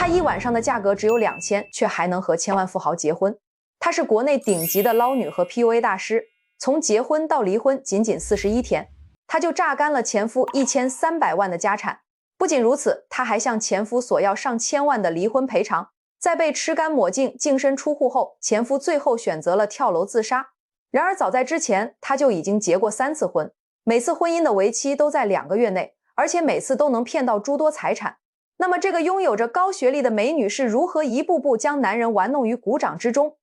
她一晚上的价格只有2000，却还能和千万富豪结婚。她是国内顶级的捞女和 PUA 大师，从结婚到离婚仅仅41天，她就榨干了前夫1300万的家产。不仅如此，她还向前夫索要上千万的离婚赔偿。在被吃干抹净、净身出户后，前夫最后选择了跳楼自杀。然而早在之前，他就已经结过3次婚，每次婚姻的为期都在2个月内，而且每次都能骗到诸多财产。那么这个拥有着高学历的美女是如何一步步将男人玩弄于股掌之中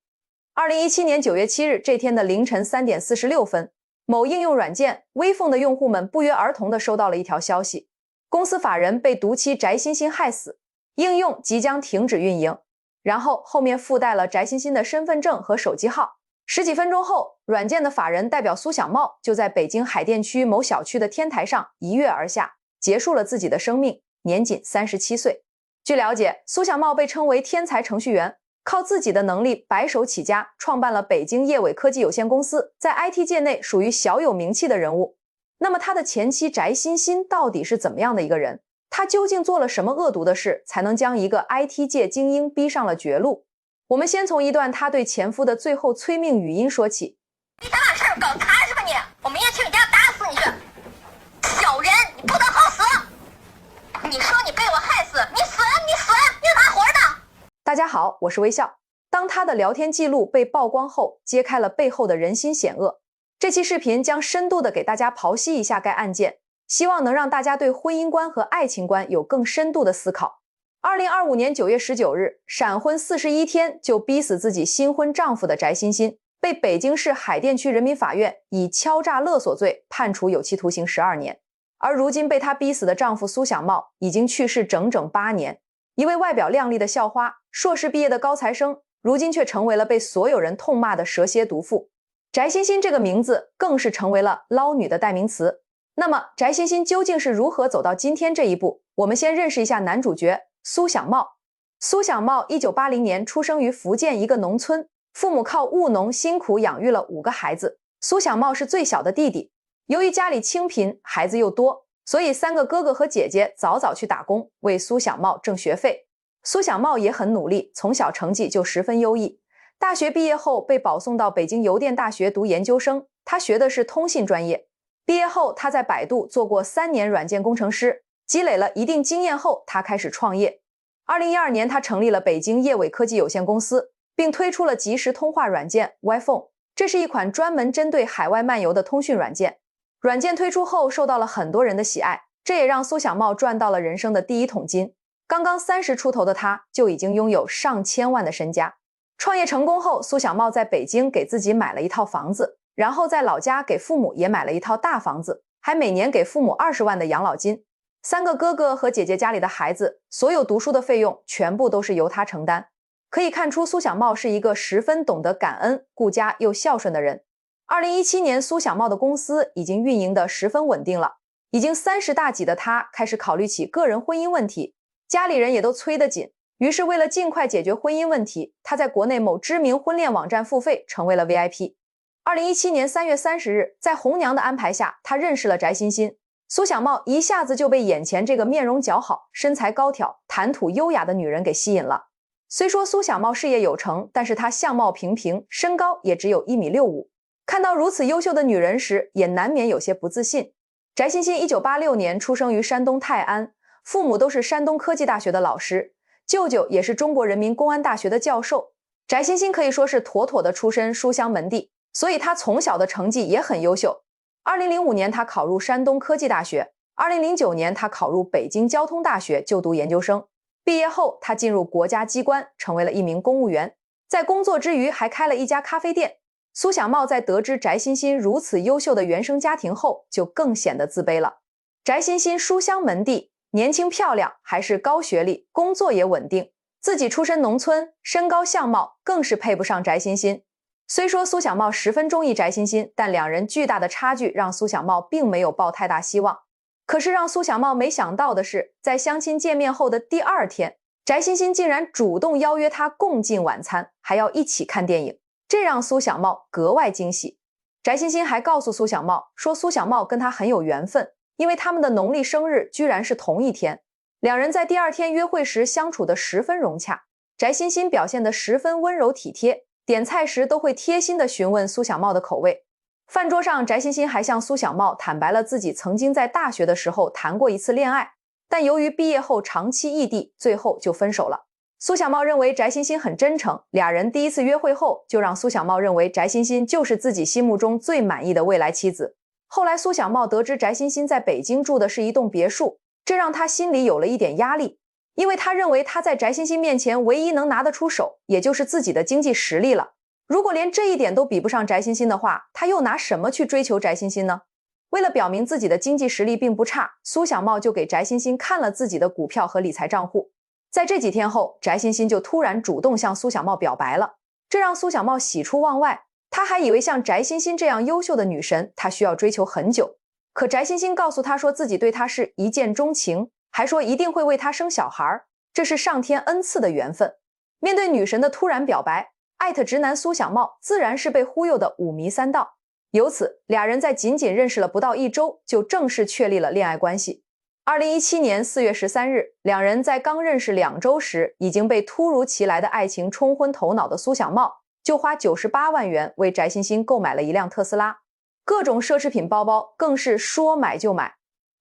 ？2017年9月7日这天的凌晨3点46分，某应用软件微凤的用户们不约而同地收到了一条消息：公司法人被毒妻翟欣欣害死，应用即将停止运营。然后后面附带了翟欣欣的身份证和手机号。10几分钟后，软件的法人代表苏小茂就在北京海淀区某小区的天台上一跃而下，结束了自己的生命，年仅37岁。据了解，苏小茂被称为天才程序员，靠自己的能力白手起家，创办了北京业伟科技有限公司，在 IT 界内属于小有名气的人物。那么他的前妻翟欣欣到底是怎么样的一个人？他究竟做了什么恶毒的事，才能将一个 IT 界精英逼上了绝路？我们先从一段他对前夫的最后催命语音说起。你想把事儿搞砸是吧你？我明天去你家打死你去！小人，你不得好死！你说你被我害死，你死，你咋活的？大家好，我是微笑。当他的聊天记录被曝光后，揭开了背后的人心险恶。这期视频将深度的给大家剖析一下该案件，希望能让大家对婚姻观和爱情观有更深度的思考。2025年9月19日，闪婚41天就逼死自己新婚丈夫的翟欣欣，被北京市海淀区人民法院以敲诈勒索罪判处有期徒刑12年。而如今被她逼死的丈夫苏小茂已经去世整整8年。一位外表靓丽的校花，硕士毕业的高材生，如今却成为了被所有人痛骂的蛇蝎毒妇。翟欣欣这个名字更是成为了捞女的代名词。那么翟欣欣究竟是如何走到今天这一步？我们先认识一下男主角苏小茂。苏小茂1980年出生于福建一个农村，父母靠务农辛苦养育了5个孩子，苏小茂是最小的弟弟。由于家里清贫，孩子又多，所以3个哥哥和姐姐早早去打工，为苏小茂挣学费。苏小茂也很努力，从小成绩就十分优异。大学毕业后被保送到北京邮电大学读研究生，他学的是通信专业。毕业后他在百度做过3年软件工程师，积累了一定经验后，他开始创业。2012年他成立了北京业伟科技有限公司，并推出了即时通话软件 iPhone， 这是一款专门针对海外漫游的通讯软件。软件推出后受到了很多人的喜爱，这也让苏小茂赚到了人生的第一桶金。刚刚30出头的他就已经拥有上千万的身家。创业成功后，苏小茂在北京给自己买了一套房子，然后在老家给父母也买了一套大房子，还每年给父母20万的养老金。3个哥哥和姐姐家里的孩子，所有读书的费用全部都是由他承担。可以看出苏小茂是一个十分懂得感恩、顾家又孝顺的人。2017年，苏小茂的公司已经运营得十分稳定了，已经30大几的他开始考虑起个人婚姻问题，家里人也都催得紧。于是为了尽快解决婚姻问题，他在国内某知名婚恋网站付费，成为了 VIP。2017年3月30日，在红娘的安排下，他认识了翟欣欣。苏小茂一下子就被眼前这个面容姣好、身材高挑、谈吐优雅的女人给吸引了。虽说苏小茂事业有成，但是她相貌平平，身高也只有1.65米。看到如此优秀的女人时，也难免有些不自信。翟欣欣1986年出生于山东泰安，父母都是山东科技大学的老师，舅舅也是中国人民公安大学的教授。翟欣欣可以说是妥妥的出身书香门第，所以她从小的成绩也很优秀。2005年她考入山东科技大学，2009年她考入北京交通大学就读研究生。毕业后她进入国家机关，成为了一名公务员，在工作之余还开了一家咖啡店。苏小茂在得知翟欣欣如此优秀的原生家庭后，就更显得自卑了。翟欣欣书香门第，年轻漂亮，还是高学历，工作也稳定，自己出身农村，身高相貌更是配不上翟欣欣。虽说苏小茂十分中意翟欣欣，但两人巨大的差距让苏小茂并没有抱太大希望。可是让苏小茂没想到的是，在相亲见面后的第2天，翟欣欣竟然主动邀约他共进晚餐，还要一起看电影，这让苏小茂格外惊喜。翟欣欣还告诉苏小茂说，苏小茂跟他很有缘分，因为他们的农历生日居然是同一天。两人在第二天约会时相处得十分融洽，翟欣欣表现得十分温柔体贴，点菜时都会贴心地询问苏小茂的口味。饭桌上，翟欣欣还向苏小茂坦白了自己曾经在大学的时候谈过一次恋爱，但由于毕业后长期异地，最后就分手了。苏小茂认为翟欣欣很真诚，俩人第一次约会后就让苏小茂认为翟欣欣就是自己心目中最满意的未来妻子。后来苏小茂得知翟欣欣在北京住的是一栋别墅，这让他心里有了一点压力，因为他认为他在翟欣欣面前唯一能拿得出手，也就是自己的经济实力了。如果连这一点都比不上翟欣欣的话，他又拿什么去追求翟欣欣呢？为了表明自己的经济实力并不差，苏小茂就给翟欣欣看了自己的股票和理财账户。在这几天后，翟欣欣就突然主动向苏小茂表白了，这让苏小茂喜出望外。他还以为像翟欣欣这样优秀的女神，他需要追求很久。可翟欣欣告诉他说自己对他是一见钟情，还说一定会为他生小孩，这是上天恩赐的缘分。面对女神的突然表白，直男苏小茂自然是被忽悠的五迷三道。由此，俩人在仅仅认识了不到1周，就正式确立了恋爱关系。2017年4月13日，两人在刚认识2周时，已经被突如其来的爱情冲昏头脑的苏小茂，就花98万元为翟欣欣购买了一辆特斯拉，各种奢侈品包包更是说买就买。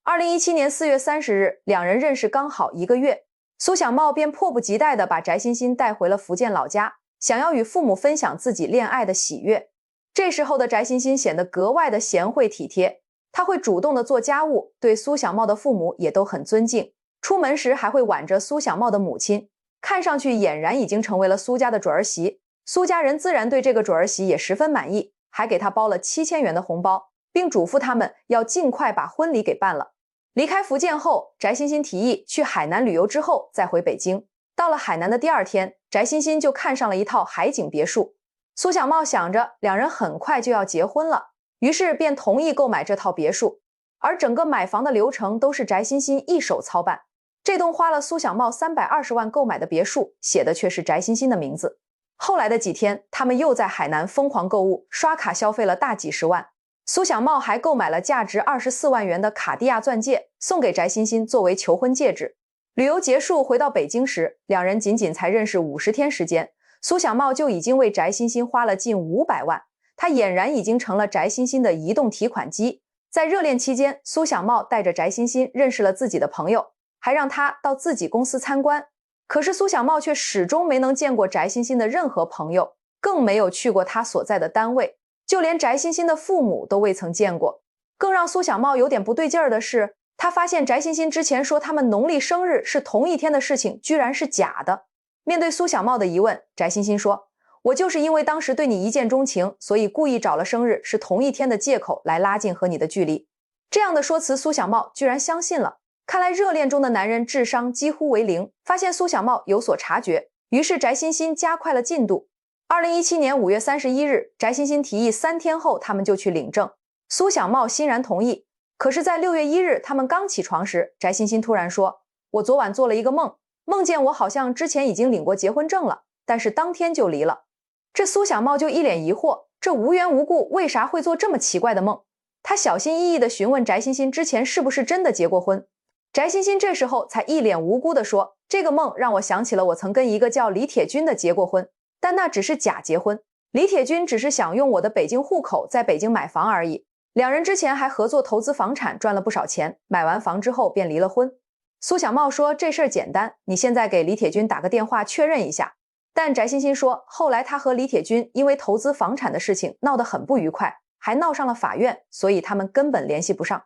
2017年4月30日，两人认识刚好1个月，苏小茂便迫不及待地把翟欣欣带回了福建老家，想要与父母分享自己恋爱的喜悦。这时候的翟欣欣显得格外的贤惠体贴，她会主动的做家务，对苏小茂的父母也都很尊敬，出门时还会挽着苏小茂的母亲，看上去俨然已经成为了苏家的准儿媳。苏家人自然对这个准儿媳也十分满意，还给她包了7000元的红包，并嘱咐他们要尽快把婚礼给办了。离开福建后，翟欣欣提议去海南旅游之后再回北京。到了海南的第2天，翟欣欣就看上了一套海景别墅。苏小茂想着两人很快就要结婚了，于是便同意购买这套别墅，而整个买房的流程都是翟欣欣一手操办。这栋花了苏小茂320万购买的别墅，写的却是翟欣欣的名字。后来的几天，他们又在海南疯狂购物，刷卡消费了大几十万。苏小茂还购买了价值24万元的卡地亚钻戒，送给翟欣欣作为求婚戒指。旅游结束回到北京时，两人仅仅才认识50天时间，苏小茂就已经为翟欣欣花了近500万，他俨然已经成了翟欣欣的移动提款机。在热恋期间，苏小茂带着翟欣欣认识了自己的朋友，还让他到自己公司参观。可是苏小茂却始终没能见过翟欣欣的任何朋友，更没有去过他所在的单位，就连翟欣欣的父母都未曾见过。更让苏小茂有点不对劲儿的是，他发现翟欣欣之前说他们农历生日是同一天的事情居然是假的。面对苏小茂的疑问，翟欣欣说，我就是因为当时对你一见钟情，所以故意找了生日是同一天的借口来拉近和你的距离。这样的说辞，苏小茂居然相信了。看来热恋中的男人智商几乎为0，发现苏小茂有所察觉，于是翟欣欣加快了进度。2017年5月31日，翟欣欣提议3天后他们就去领证，苏小茂欣然同意。可是在6月1日他们刚起床时，翟欣欣突然说，我昨晚做了一个梦，梦见我好像之前已经领过结婚证了，但是当天就离了。这苏小茂就一脸疑惑，这无缘无故为啥会做这么奇怪的梦？他小心翼翼地询问翟欣欣之前是不是真的结过婚。翟欣欣这时候才一脸无辜地说，这个梦让我想起了我曾跟一个叫李铁军的结过婚，但那只是假结婚，李铁军只是想用我的北京户口在北京买房而已，两人之前还合作投资房产赚了不少钱，买完房之后便离了婚。苏小茂说，这事儿简单，你现在给李铁军打个电话确认一下。但翟欣欣说，后来他和李铁军因为投资房产的事情闹得很不愉快，还闹上了法院，所以他们根本联系不上。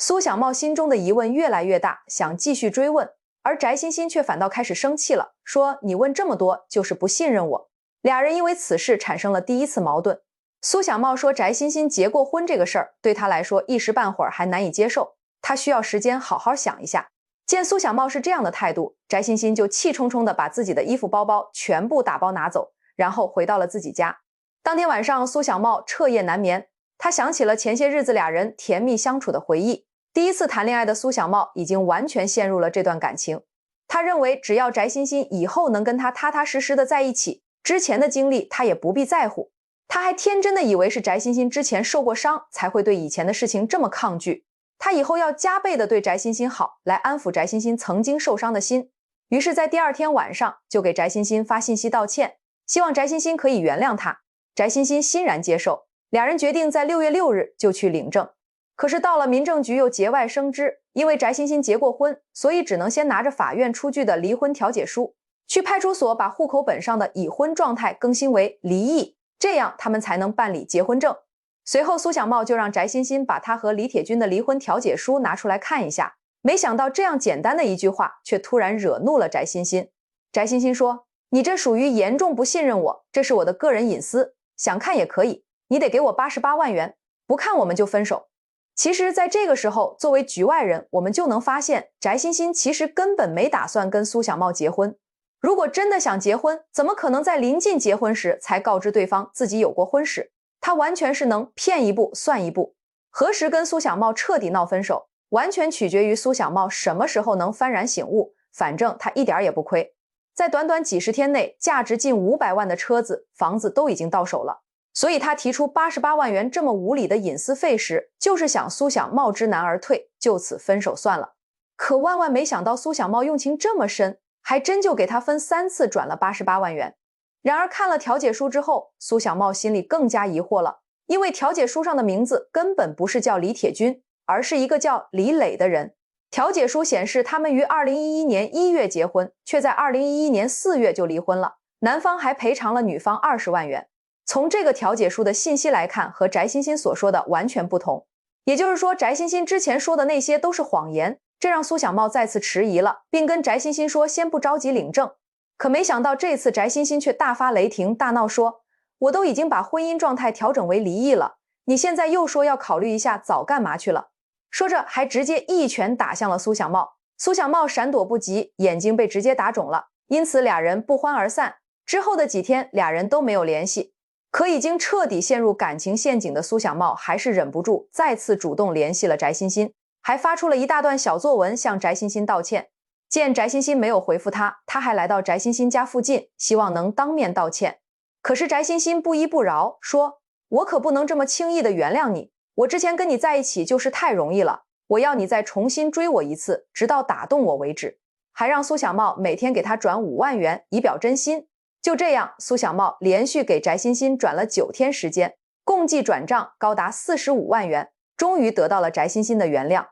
苏小茂心中的疑问越来越大，想继续追问，而翟欣欣却反倒开始生气了，说你问这么多就是不信任我。俩人因为此事产生了第一次矛盾。苏小茂说翟欣欣结过婚这个事儿对他来说一时半会儿还难以接受，他需要时间好好想一下。见苏小茂是这样的态度，翟欣欣就气冲冲地把自己的衣服包包全部打包拿走，然后回到了自己家。当天晚上，苏小茂彻夜难眠，他想起了前些日子俩人甜蜜相处的回忆。第一次谈恋爱的苏小茂已经完全陷入了这段感情，他认为只要翟欣欣以后能跟他踏踏实实的在一起，之前的经历他也不必在乎。他还天真的以为是翟欣欣之前受过伤才会对以前的事情这么抗拒。他以后要加倍的对翟欣欣好，来安抚翟欣欣曾经受伤的心。于是在第二天晚上就给翟欣欣发信息道歉，希望翟欣欣可以原谅他。翟欣欣欣然接受，俩人决定在6月6日就去领证。可是到了民政局又节外生枝，因为翟欣欣结过婚，所以只能先拿着法院出具的离婚调解书，去派出所把户口本上的已婚状态更新为离异，这样他们才能办理结婚证。随后苏小茂就让翟欣欣把他和李铁军的离婚调解书拿出来看一下，没想到这样简单的一句话却突然惹怒了翟欣欣。翟欣欣说，你这属于严重不信任我，这是我的个人隐私，想看也可以，你得给我88万元，不看我们就分手。其实在这个时候，作为局外人，我们就能发现翟欣欣其实根本没打算跟苏小茂结婚。如果真的想结婚，怎么可能在临近结婚时才告知对方自己有过婚史？他完全是能骗一步算一步。何时跟苏小茂彻底闹分手，完全取决于苏小茂什么时候能幡然醒悟，反正他一点也不亏。在短短几十天内，价值近500万的车子、房子都已经到手了。所以他提出88万元这么无理的隐私费时，就是想苏小茂知难而退，就此分手算了。可万万没想到苏小茂用情这么深，还真就给他分3次转了88万元。然而看了调解书之后，苏小茂心里更加疑惑了，因为调解书上的名字根本不是叫李铁军，而是一个叫李磊的人。调解书显示他们于2011年1月结婚，却在2011年4月就离婚了，男方还赔偿了女方20万元。从这个调解书的信息来看，和翟欣欣所说的完全不同。也就是说，翟欣欣之前说的那些都是谎言，这让苏小茂再次迟疑了，并跟翟欣欣说先不着急领证。可没想到这次翟欣欣却大发雷霆，大闹说，我都已经把婚姻状态调整为离异了，你现在又说要考虑一下，早干嘛去了？说着还直接一拳打向了苏小茂。苏小茂闪躲不及，眼睛被直接打肿了，因此俩人不欢而散。之后的几天，俩人都没有联系。可已经彻底陷入感情陷阱的苏小茂还是忍不住再次主动联系了翟欣欣，还发出了一大段小作文向翟欣欣道歉。见翟欣欣没有回复他还来到翟欣欣家附近，希望能当面道歉。可是翟欣欣不依不饶，说，我可不能这么轻易的原谅你，我之前跟你在一起就是太容易了，我要你再重新追我一次，直到打动我为止。还让苏小茂每天给他转5万元以表真心。就这样，苏小茂连续给翟欣欣转了9天时间，共计转账高达45万元，终于得到了翟欣欣的原谅。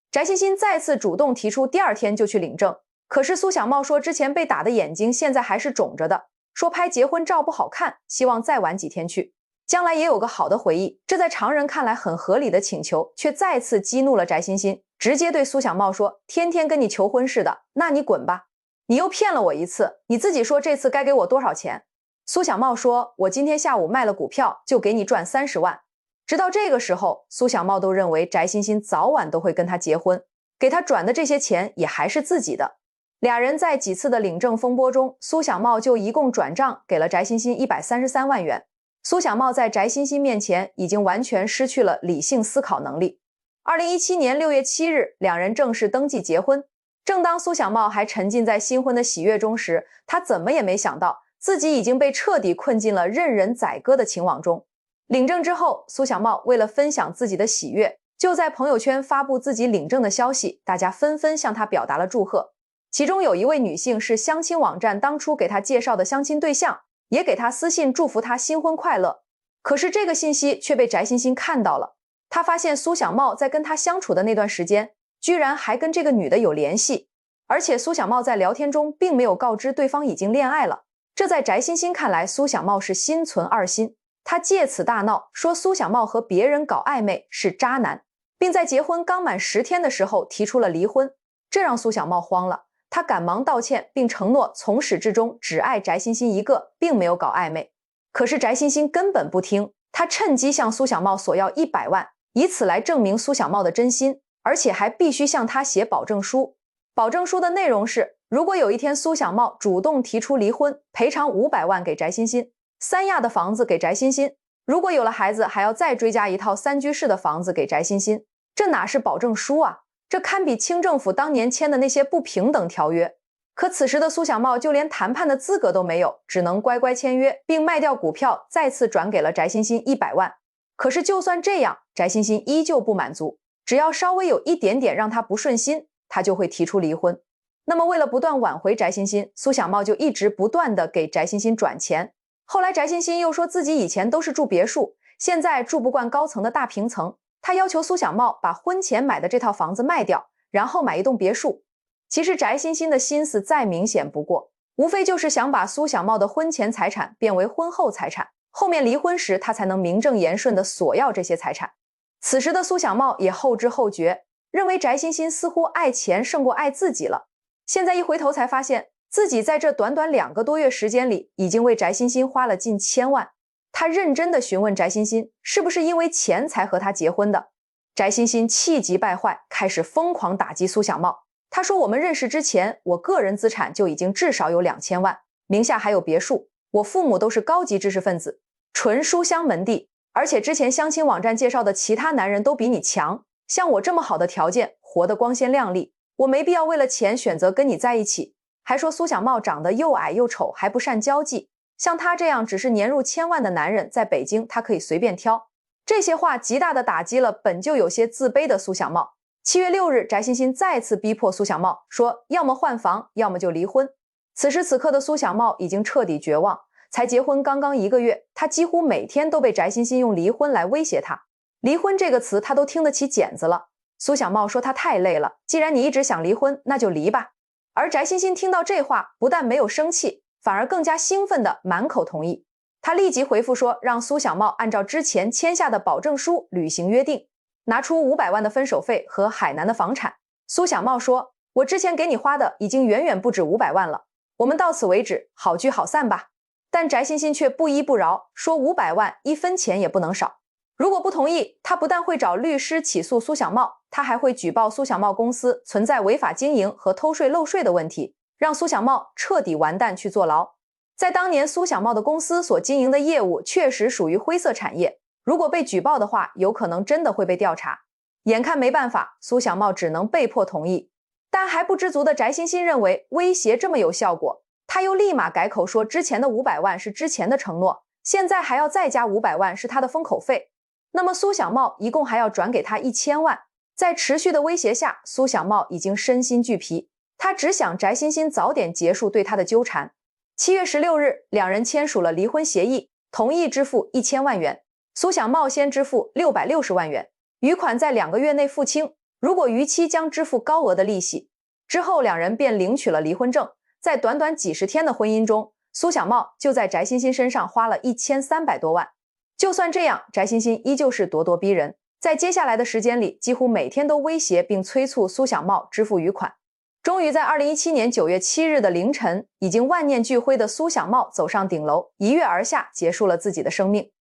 翟欣欣再次主动提出第2天就去领证，可是苏小茂说之前被打的眼睛现在还是肿着的，说拍结婚照不好看，希望再晚几天去，将来也有个好的回忆。这在常人看来很合理的请求，却再次激怒了翟欣欣，直接对苏小茂说，天天跟你求婚似的，那你滚吧。你又骗了我一次，你自己说这次该给我多少钱？苏小茂说，我今天下午卖了股票，就给你赚30万。直到这个时候，苏小茂都认为翟欣欣早晚都会跟他结婚，给他转的这些钱也还是自己的。俩人在几次的领证风波中，苏小茂就一共转账给了翟欣欣133万元。苏小茂在翟欣欣面前已经完全失去了理性思考能力。2017年6月7日，两人正式登记结婚。正当苏小茂还沉浸在新婚的喜悦中时，他怎么也没想到自己已经被彻底困进了任人宰割的情网中。领证之后，苏小茂为了分享自己的喜悦，就在朋友圈发布自己领证的消息，大家纷纷向他表达了祝贺。其中有一位女性是相亲网站当初给他介绍的相亲对象，也给他私信祝福他新婚快乐。可是这个信息却被翟欣欣看到了，他发现苏小茂在跟他相处的那段时间，居然还跟这个女的有联系，而且苏小茂在聊天中并没有告知对方已经恋爱了。这在翟欣欣看来，苏小茂是心存二心，他借此大闹，说苏小茂和别人搞暧昧是渣男，并在结婚刚满10天的时候提出了离婚。这让苏小茂慌了，他赶忙道歉，并承诺从始至终只爱翟欣欣一个，并没有搞暧昧。可是翟欣欣根本不听，他趁机向苏小茂索要100万，以此来证明苏小茂的真心，而且还必须向他写保证书。保证书的内容是，如果有一天苏小茂主动提出离婚，赔偿500万给翟欣欣，3亚的房子给翟欣欣，如果有了孩子，还要再追加一套3居室的房子给翟欣欣。这哪是保证书啊，这堪比清政府当年签的那些不平等条约。可此时的苏小茂就连谈判的资格都没有，只能乖乖签约，并卖掉股票，再次转给了翟欣欣100万。可是就算这样，翟欣欣依旧不满足，只要稍微有一点点让他不顺心，他就会提出离婚。那么为了不断挽回翟欣欣，苏小茂就一直不断的给翟欣欣转钱。后来翟欣欣又说自己以前都是住别墅，现在住不惯高层的大平层，他要求苏小茂把婚前买的这套房子卖掉，然后买一栋别墅。其实翟欣欣的心思再明显不过，无非就是想把苏小茂的婚前财产变为婚后财产，后面离婚时他才能名正言顺地索要这些财产。此时的苏小茂也后知后觉，认为翟欣欣似乎爱钱胜过爱自己了。现在一回头才发现，自己在这短短2个多月时间里，已经为翟欣欣花了近1000万。他认真地询问翟欣欣，是不是因为钱才和他结婚的？翟欣欣气急败坏，开始疯狂打击苏小茂。他说，我们认识之前，我个人资产就已经至少有2000万，名下还有别墅，我父母都是高级知识分子，纯书香门第，而且之前相亲网站介绍的其他男人都比你强，像我这么好的条件，活得光鲜亮丽，我没必要为了钱选择跟你在一起。还说苏小茂长得又矮又丑，还不善交际，像他这样只是年入1000万的男人，在北京他可以随便挑。这些话极大地打击了本就有些自卑的苏小茂。7月6日，翟欣欣再次逼迫苏小茂说，要么换房，要么就离婚。此时此刻的苏小茂已经彻底绝望，才结婚刚刚1个月，他几乎每天都被翟欣欣用离婚来威胁他。离婚这个词他都听得起茧子了。苏小茂说他太累了，既然你一直想离婚，那就离吧。而翟欣欣听到这话，不但没有生气，反而更加兴奋地满口同意。他立即回复说，让苏小茂按照之前签下的保证书履行约定，拿出500万的分手费和海南的房产。苏小茂说，我之前给你花的已经远远不止500万了，我们到此为止，好聚好散吧。但翟欣欣却不依不饶，说500万1分钱也不能少。如果不同意，他不但会找律师起诉苏小茂，他还会举报苏小茂公司存在违法经营和偷税漏税的问题，让苏小茂彻底完蛋去坐牢。在当年，苏小茂的公司所经营的业务确实属于灰色产业，如果被举报的话，有可能真的会被调查。眼看没办法，苏小茂只能被迫同意。但还不知足的翟欣欣认为威胁这么有效果，他又立马改口说之前的500万是之前的承诺，现在还要再加500万是他的封口费。那么苏小茂一共还要转给他1000万。在持续的威胁下，苏小茂已经身心俱疲，他只想翟欣欣早点结束对他的纠缠。7月16日，两人签署了离婚协议，同意支付1000万元。苏小茂先支付660万元，余款在2个月内付清，如果逾期将支付高额的利息。之后两人便领取了离婚证。在短短几十天的婚姻中，苏小茂就在翟欣欣身上花了1300多万。就算这样，翟欣欣依旧是咄咄逼人，在接下来的时间里，几乎每天都威胁并催促苏小茂支付余款。终于在2017年9月7日的凌晨，已经万念俱灰的苏小茂走上顶楼，一跃而下，结束了自己的生命。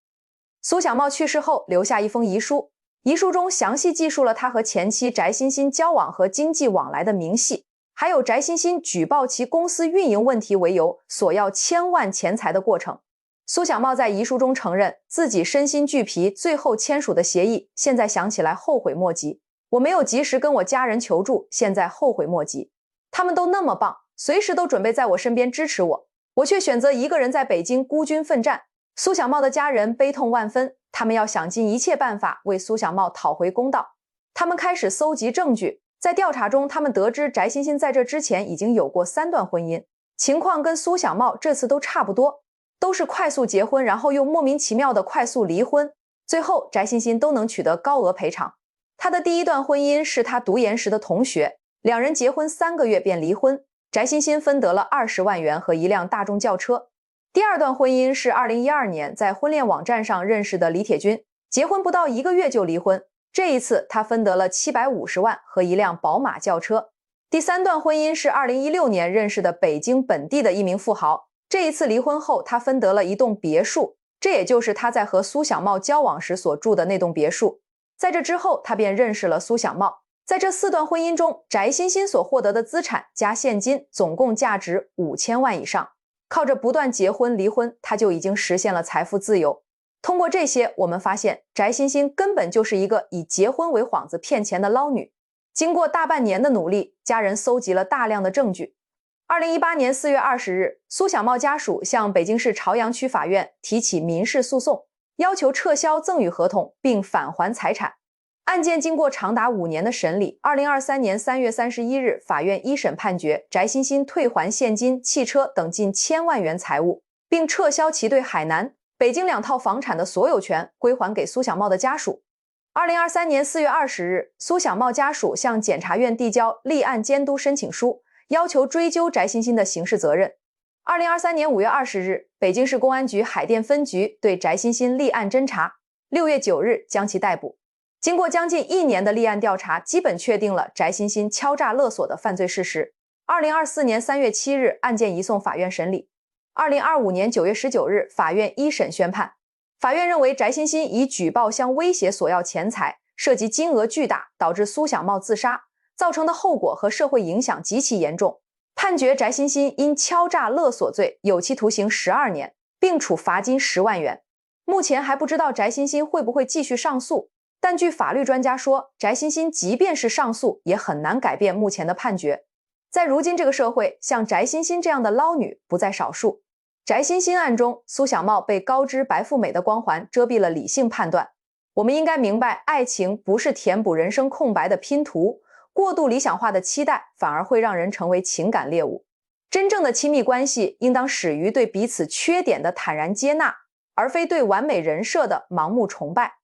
苏小茂去世后留下一封遗书，遗书中详细记述了他和前妻翟欣欣交往和经济往来的明细，还有翟欣欣举报其公司运营问题为由索要1000万钱财的过程。苏小茂在遗书中承认自己身心俱疲，最后签署的协议，现在想起来后悔莫及。我没有及时跟我家人求助，现在后悔莫及。他们都那么棒，随时都准备在我身边支持我，我却选择一个人在北京孤军奋战。苏小茂的家人悲痛万分，他们要想尽一切办法为苏小茂讨回公道。他们开始搜集证据，在调查中，他们得知翟欣欣在这之前已经有过3段婚姻，情况跟苏小茂这次都差不多，都是快速结婚，然后又莫名其妙的快速离婚，最后翟欣欣都能取得高额赔偿。他的第一段婚姻是他读研时的同学，两人结婚3个月便离婚，翟欣欣分得了20万元和一辆大众轿车。第二段婚姻是2012年在婚恋网站上认识的李铁军，结婚不到1个月就离婚，这一次他分得了750万和一辆宝马轿车。第三段婚姻是2016年认识的北京本地的一名富豪，这一次离婚后他分得了一栋别墅，这也就是他在和苏小茂交往时所住的那栋别墅。在这之后他便认识了苏小茂。在这4段婚姻中，翟欣欣所获得的资产加现金总共价值5000万以上，靠着不断结婚离婚，他就已经实现了财富自由。通过这些，我们发现翟欣欣根本就是一个以结婚为幌子骗钱的捞女。经过大半年的努力，家人搜集了大量的证据。2018年4月20日，苏小茂家属向北京市朝阳区法院提起民事诉讼，要求撤销赠与合同并返还财产。案件经过长达5年的审理，2023年3月31日，法院一审判决翟欣欣退还现金、汽车等近1000万元财物，并撤销其对海南、北京2套房产的所有权，归还给苏小茂的家属。2023年4月20日，苏小茂家属向检察院递交立案监督申请书，要求追究翟欣欣的刑事责任。2023年5月20日，北京市公安局海淀分局对翟欣欣立案侦查，6月9日将其逮捕。经过将近1年的立案调查，基本确定了翟欣欣敲诈勒索的犯罪事实。2024年3月7日，案件移送法院审理。2025年9月19日，法院一审宣判。法院认为翟欣欣以举报相威胁索要钱财，涉及金额巨大，导致苏小茂自杀，造成的后果和社会影响极其严重，判决翟欣欣因敲诈勒索罪有期徒刑12年，并处罚金10万元。目前还不知道翟欣欣会不会继续上诉。但据法律专家说，翟欣欣即便是上诉，也很难改变目前的判决。在如今这个社会，像翟欣欣这样的捞女不在少数。翟欣欣案中，苏小茂被高知白富美的光环遮蔽了理性判断。我们应该明白，爱情不是填补人生空白的拼图，过度理想化的期待反而会让人成为情感猎物。真正的亲密关系应当始于对彼此缺点的坦然接纳，而非对完美人设的盲目崇拜。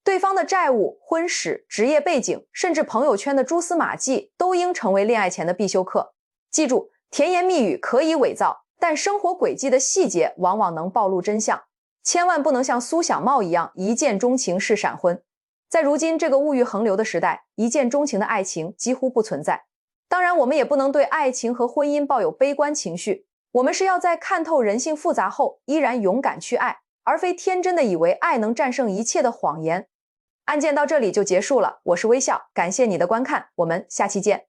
对方的债务、婚史、职业背景，甚至朋友圈的蛛丝马迹，都应成为恋爱前的必修课。记住，甜言蜜语可以伪造，但生活轨迹的细节往往能暴露真相。千万不能像苏小茂一样一见钟情是闪婚。在如今这个物欲横流的时代，一见钟情的爱情几乎不存在。当然，我们也不能对爱情和婚姻抱有悲观情绪，我们是要在看透人性复杂后，依然勇敢去爱，而非天真的以为爱能战胜一切的谎言。案件到这里就结束了，我是微笑，感谢你的观看，我们下期见。